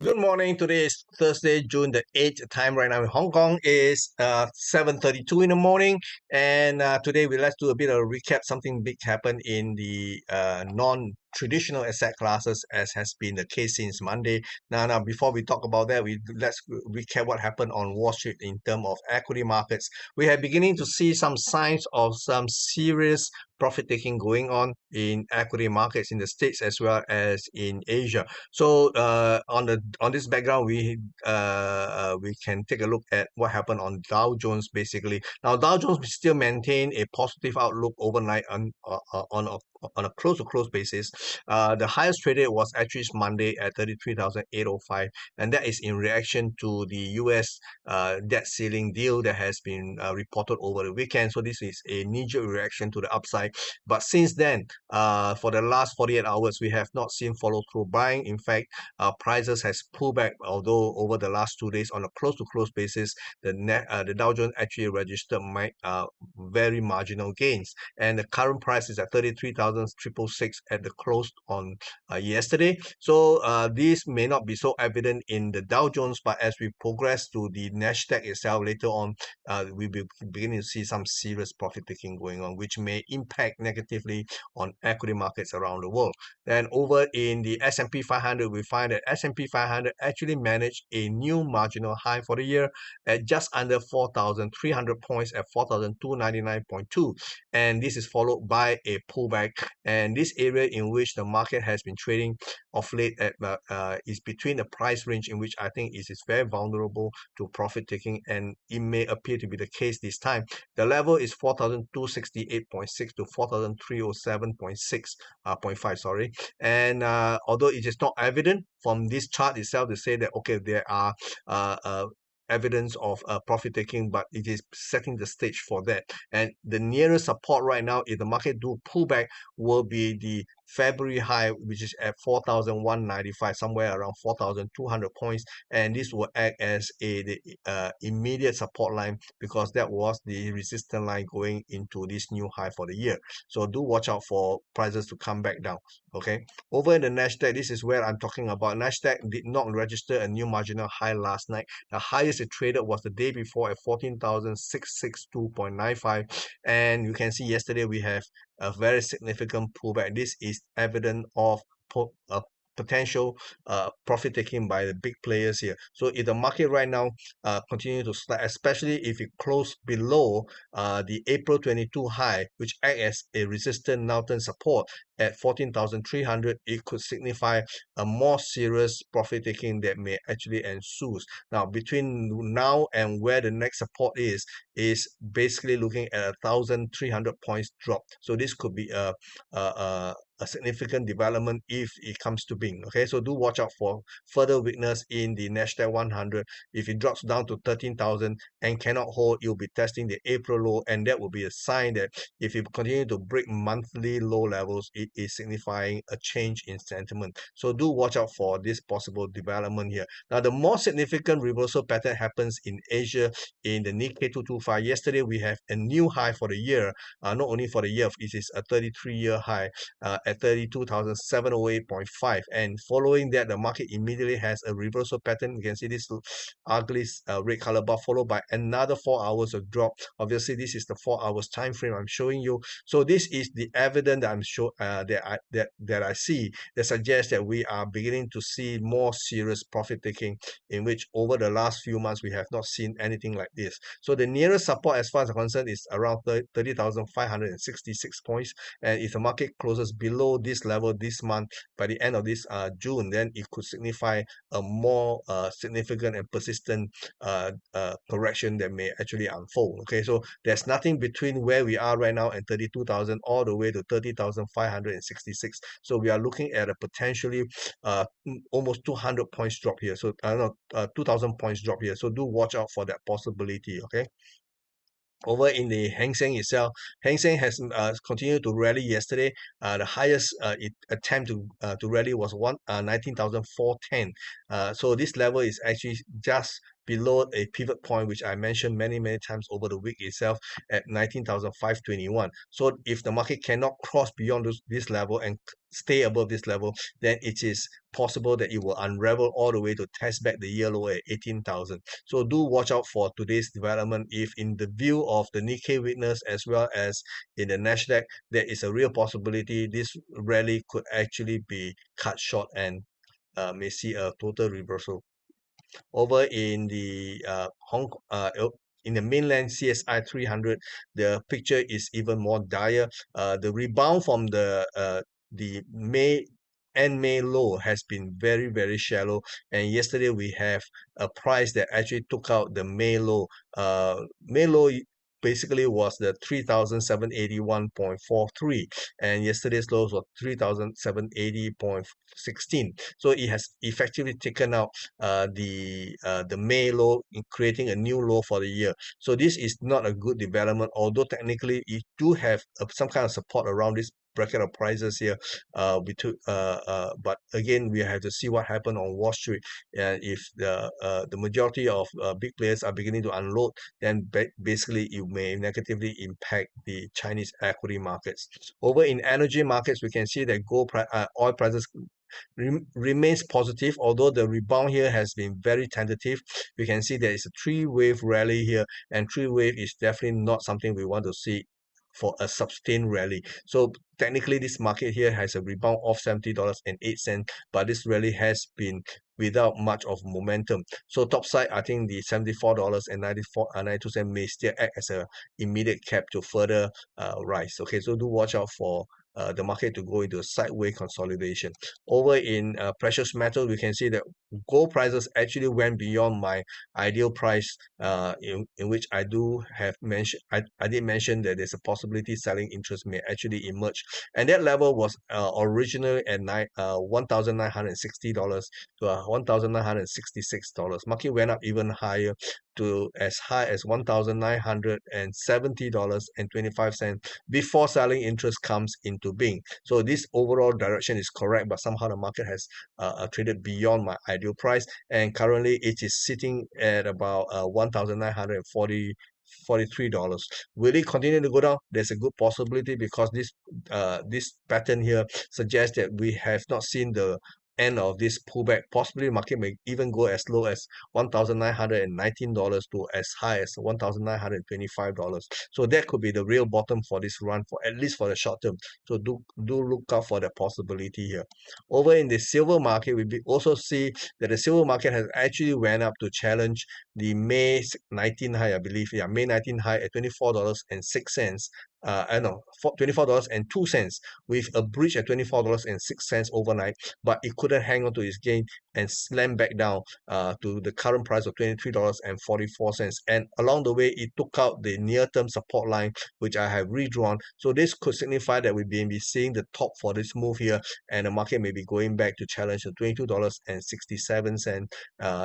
Good morning. Today is Thursday, June the 8th. Time right now in Hong Kong is 7:32 in the morning. And today let's do a bit of a recap. Something big happened in the non-traditional asset classes, as has been the case since Monday. Now, before we talk about that, let's recap what happened on Wall Street in terms of equity markets. We are beginning to see some signs of some serious profit taking going on in equity markets in the States as well as in Asia. So on this background, we can take a look at what happened on Dow Jones basically. Now Dow Jones still maintain a positive outlook overnight on a close to close basis. The highest traded was actually Monday at 33,805, and that is in reaction to the U.S. Debt ceiling deal that has been reported over the weekend. So this is a knee-jerk reaction to the upside. But since then, for the last 48 hours, we have not seen follow-through buying. In fact, prices has pulled back, although over the last 2 days on a close-to-close basis, the Dow Jones actually registered very marginal gains. And the current price is at 33,666 at the close on yesterday. So this may not be so evident in the Dow Jones, but as we progress to the Nasdaq itself later on, we will begin to see some serious profit taking going on, which may impact negatively on equity markets around the world. Then over in the S&P 500, we find that S&P 500 actually managed a new marginal high for the year at just under 4,300 points at 4,299.2. And this is followed by a pullback. And this area in which the market has been trading of late is between the price range in which I think it is very vulnerable to profit taking, and it may appear to be the case this time. The level is 4,268.6 to 4,307.6.5, sorry. And although it is not evident from this chart itself to say that okay, there are evidence of profit taking, but it is setting the stage for that. And the nearest support right now, if the market do pull back, will be the February high, which is at 4,195, somewhere around 4,200 points, and this will act as the immediate support line, because that was the resistance line going into this new high for the year. So do watch out for prices to come back down. Okay, over in the Nasdaq, this is where I'm talking about. Nasdaq did not register a new marginal high last night. The highest it traded was the day before at 14,662.95, and you can see yesterday we have a very significant pullback. This is evident of potential profit taking by the big players here. So if the market right now continue to slide, especially if it close below the April 22 high, which act as a resistance now turn support at 14,300, it could signify a more serious profit taking that may actually ensue. Now between now and where the next support is basically looking at 1,300 points drop. So this could be a significant development if it comes to being. Okay, so do watch out for further weakness in the Nasdaq 100. If it drops down to 13,000 and cannot hold, you'll be testing the April low, and that will be a sign that if it continue to break monthly low levels, it is signifying a change in sentiment. So do watch out for this possible development here. Now, the more significant reversal pattern happens in Asia in the Nikkei 225. Yesterday, we have a new high for the year. Not only for the year, it is a 33-year high at 32,708.5, and following that the market immediately has a reversal pattern. You can see this ugly red color bar followed by another 4 hours of drop. Obviously this is the 4 hours time frame I'm showing you. So this is the evidence that I'm that I see that suggests that we are beginning to see more serious profit taking, in which over the last few months we have not seen anything like this. So the nearest support as far as I'm concerned is around 30,566 points, and if the market closes below this level this month by the end of this June, then it could signify a more significant and persistent correction that may actually unfold. Okay, so there's nothing between where we are right now and 32,000 all the way to 30,566. So we are looking at a potentially almost 200 points drop here. So 2,000 points drop here. So do watch out for that possibility. Okay. Over in the Hang Seng itself, Hang Seng has continued to rally yesterday. The highest attempt to rally was 19,410. So this level is actually just below a pivot point, which I mentioned many times over the week itself at 19,521. So if the market cannot cross beyond this level and stay above this level, then it is possible that it will unravel all the way to test back the year low at 18,000. So do watch out for today's development. If in the view of the Nikkei witness as well as in the Nasdaq, there is a real possibility this rally could actually be cut short and may see a total reversal. Over in the in the mainland CSI 300, the picture is even more dire. The rebound from the May low has been very shallow, and yesterday we have a price that actually took out the May low. May low basically was the 3,781.43, and yesterday's lows were 3,780.16. So it has effectively taken out the May low, in creating a new low for the year. So this is not a good development, although technically it do have some kind of support around this bracket of prices here. But again, we have to see what happened on Wall Street, and if the majority of big players are beginning to unload, then basically it may negatively impact the Chinese equity markets. Over in energy markets, we can see that oil prices remains positive, although the rebound here has been very tentative. We can see there is a three-wave rally here, and three-wave is definitely not something we want to see for a sustained rally. So technically this market here has a rebound of $70.08, but this rally has been without much of momentum. So top side, I think the $74.92 may still act as a immediate cap to further rise. Okay, so do watch out for the market to go into a sideways consolidation. Over in precious metal, we can see that gold prices actually went beyond my ideal price, in which I do have mentioned, I did mention that there's a possibility selling interest may actually emerge, and that level was originally at $1,960 to $1,966. Market went up even higher to as high as $1,970.25 before selling interest comes into being. So this overall direction is correct, but somehow the market has traded beyond my ideal price, and currently it is sitting at about $1,943. Will it continue to go down? There's a good possibility, because this pattern here suggests that we have not seen the end of this pullback. Possibly the market may even go as low as $1,919 to as high as $1,925. So that could be the real bottom for this run, for at least for the short term. So do look out for that possibility here. Over in the silver market, we also see that the silver market has actually went up to challenge the May 19 high, I believe. Yeah, May 19 high at $24.06. $24.02, with a breach at $24.06 overnight, but it couldn't hang on to its gain and slam back down to the current price of $23.44. And along the way, it took out the near-term support line, which I have redrawn. So this could signify that we may be seeing the top for this move here, and the market may be going back to challenge the $22.67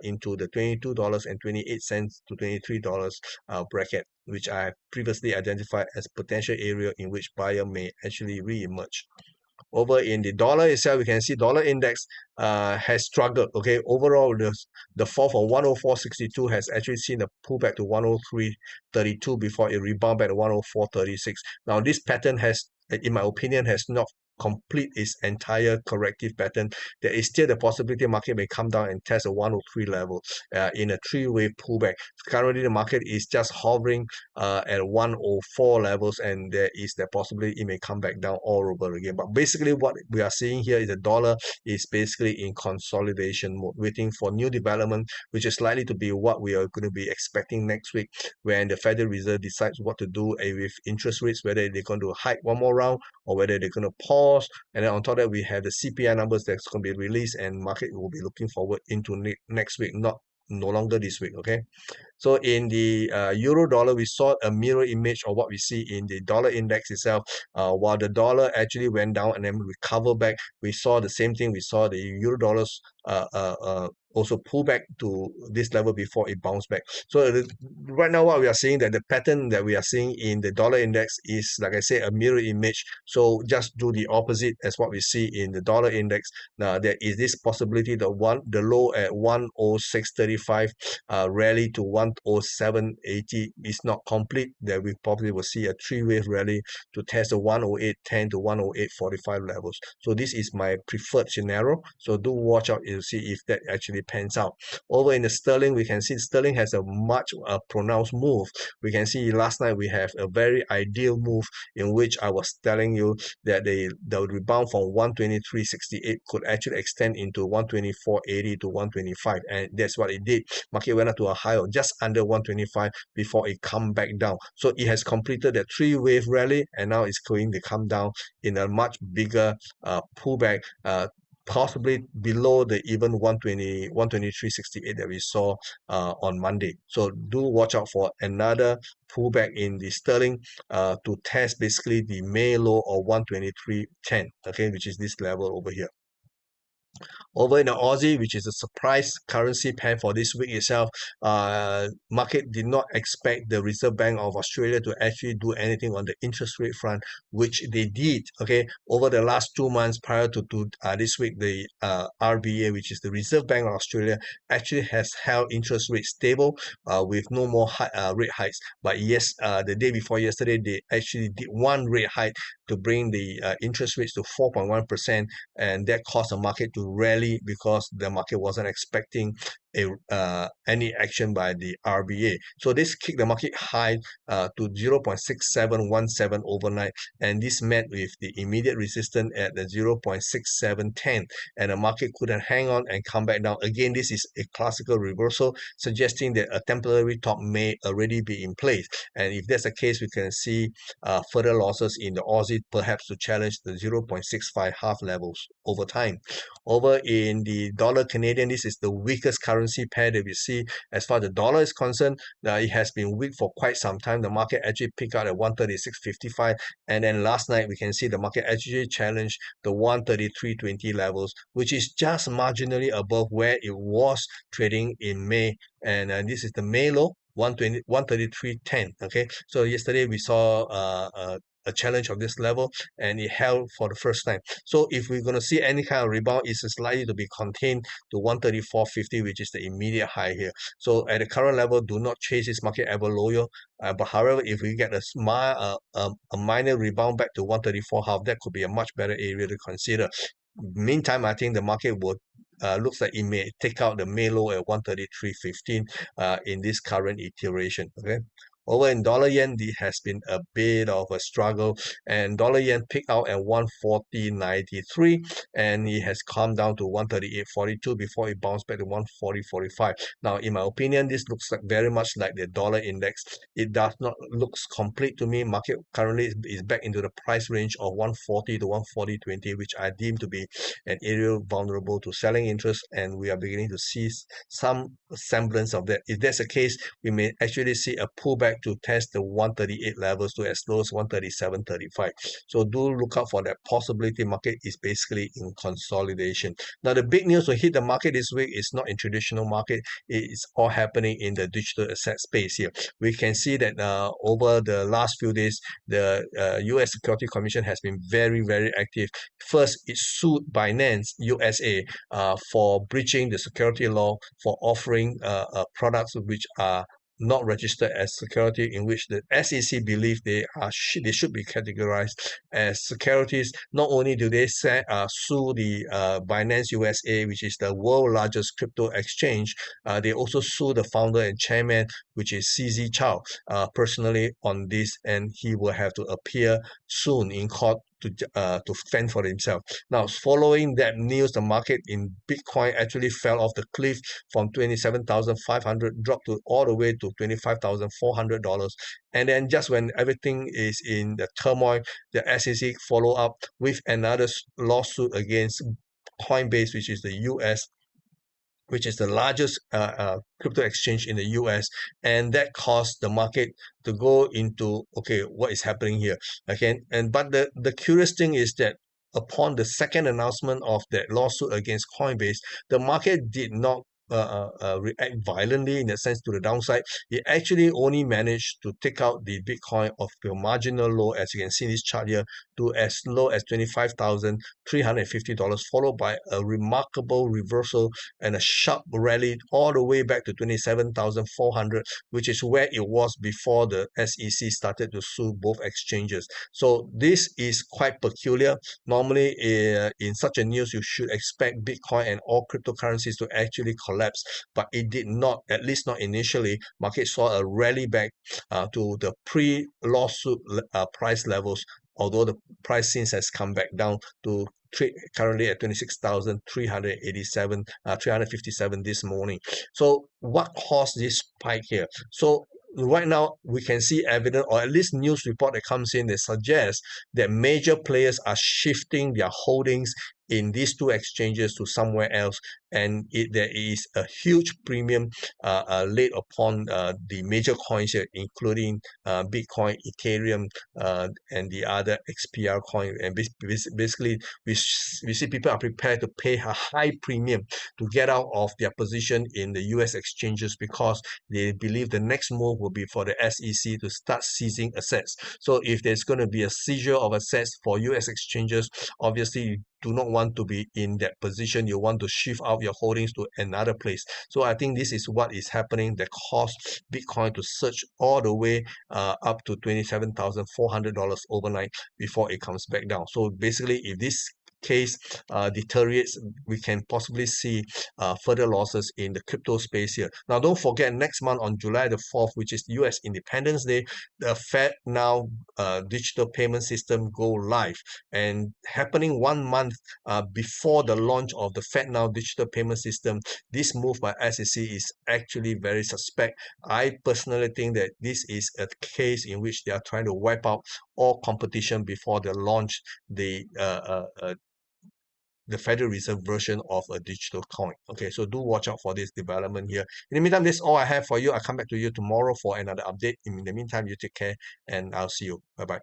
into the $22.28 to $23 bracket, which I have previously identified as potential area in which buyer may actually re-emerge. Over in the dollar itself, we can see dollar index has struggled. Okay, overall the fall from 104.62 has actually seen a pullback to 103.32 before it rebound back to 104.36. Now this pattern has, in my opinion, has not complete its entire corrective pattern. There is still the possibility the market may come down and test a 103 level in a three-wave pullback. Currently the market is just hovering at 104 levels, and there is the possibility it may come back down all over again. But basically what we are seeing here is the dollar is basically in consolidation mode, waiting for new development, which is likely to be what we are going to be expecting next week, when the Federal Reserve decides what to do with interest rates, whether they're going to hike one more round or whether they're going to pause. And then on top of that, we have the CPI numbers that's going to be released, and market will be looking forward into next week, no longer this week. Okay, so in the euro dollar, we saw a mirror image of what we see in the dollar index itself. While the dollar actually went down and then recovered back, we saw the same thing. We saw the euro dollars also pull back to this level before it bounce back. So right now what we are seeing, that the pattern that we are seeing in the dollar index is, like I said, a mirror image. So just do the opposite as what we see in the dollar index. Now there is this possibility, the low at 106.35 rally to 107.80 is not complete, that we probably will see a three-wave rally to test the 108.10 to 108.45 levels. So this is my preferred scenario. So do watch out to see if that actually pans out. Over in the sterling, we can see sterling has a much pronounced move. We can see last night we have a very ideal move in which I was telling you that the rebound from 123.68 could actually extend into 124.80 to 125, and that's what it did. Market went up to a high of just under 125 before it come back down. So it has completed that three-wave rally, and now it's going to come down in a much bigger pullback, possibly below the even 123.68 that we saw on Monday. So do watch out for another pullback in the sterling to test basically the May low of 123.10, okay, which is this level over here. Over in the Aussie, which is a surprise currency pair for this week itself, market did not expect the Reserve Bank of Australia to actually do anything on the interest rate front, which they did, okay, over the last 2 months prior to this week. The RBA, which is the Reserve Bank of Australia, actually has held interest rates stable with no more rate hikes. But yes, the day before yesterday, they actually did one rate hike to bring the interest rates to 4.1%, and that caused the market to rally because the market wasn't expecting any action by the RBA. So this kicked the market high to 0.6717 overnight, and this met with the immediate resistance at the 0.6710, and the market couldn't hang on and come back down. Again, this is a classical reversal, suggesting that a temporary top may already be in place, and if that's the case, we can see further losses in the Aussie, perhaps to challenge the 0.65 half levels over time. Over in the dollar Canadian, this is the weakest currency pair that we see as far as the dollar is concerned. It has been weak for quite some time. The market actually picked out at 136.55, and then last night we can see the market actually challenged the 133.20 levels, which is just marginally above where it was trading in May. And this is the May low, 133.10. Okay, so yesterday we saw a challenge of this level, and it held for the first time. So if we're going to see any kind of rebound, it's likely to be contained to 134.50, which is the immediate high here. So at the current level, do not chase this market ever lower. But however, if we get a minor rebound back to 134 half, that could be a much better area to consider. Meantime, I think the market would looks like it may take out the May low at 133.15 in this current iteration. Okay. Over in dollar yen, it has been a bit of a struggle, and dollar yen peaked out at 140.93, and it has come down to 138.42 before it bounced back to 140.45. Now, in my opinion, this looks like very much like the dollar index. It does not looks complete to me. Market currently is back into the price range of 140 to 140.20, which I deem to be an area vulnerable to selling interest, and we are beginning to see some semblance of that. If that's the case, we may actually see a pullback to test the 138 levels to as low as 137.35. So do look out for that possibility. Market is basically in consolidation. Now, the big news to hit the market this week is not in traditional market. It is all happening in the digital asset space here. We can see that over the last few days, the US Security Commission has been very, very active. First, it sued Binance USA for breaching the security law, for offering products which are not registered as security, in which the SEC believe they should be categorized as securities. Not only do they sue the Binance USA, which is the world's largest crypto exchange, they also sue the founder and chairman, which is CZ Chow, personally on this, and he will have to appear soon in court to fend for himself. Now, following that news, the market in Bitcoin actually fell off the cliff from 27,500, dropped to all the way to $25,400. And then just when everything is in the turmoil, the SEC follow up with another lawsuit against Coinbase, which is the US, which is the largest crypto exchange in the US, and that caused the market to go into, okay, what is happening here? Okay, but the curious thing is that upon the second announcement of that lawsuit against Coinbase, the market did not react violently in a sense to the downside. It actually only managed to take out the Bitcoin of the marginal low, as you can see in this chart here, to as low as $25,350, followed by a remarkable reversal and a sharp rally all the way back to 27,400, which is where it was before the SEC started to sue both exchanges. So this is quite peculiar. Normally, in such a news, you should expect Bitcoin and all cryptocurrencies to actually collapse, but it did not, at least not initially. Market saw a rally back to the pre-lawsuit price levels, although the price since has come back down to trade currently at 26,387, 357 this morning. So what caused this spike here? So right now we can see evidence, or at least news report that comes in that suggests that major players are shifting their holdings in these two exchanges to somewhere else, and there is a huge premium laid upon the major coins here, including Bitcoin, Ethereum, and the other XPR coin. And basically, we see people are prepared to pay a high premium to get out of their position in the US exchanges, because they believe the next move will be for the SEC to start seizing assets. So if there's going to be a seizure of assets for US exchanges, obviously you do not want to be in that position. You want to shift out your holdings to another place. So I think this is what is happening that caused Bitcoin to surge all the way up to $27,400 overnight before it comes back down. So basically, if this case deteriorates, we can possibly see further losses in the crypto space here. Now, don't forget, next month on July the 4th, which is US Independence Day, the FedNow digital payment system go live, and happening 1 month before the launch of the FedNow digital payment system. This move by SEC is actually very suspect. I personally think that this is a case in which they are trying to wipe out all competition before they launch the Federal Reserve version of a digital coin. Okay, so do watch out for this development here. In the meantime, that's all I have for you. I'll come back to you tomorrow for another update. In the meantime, you take care, and I'll see you. Bye-bye.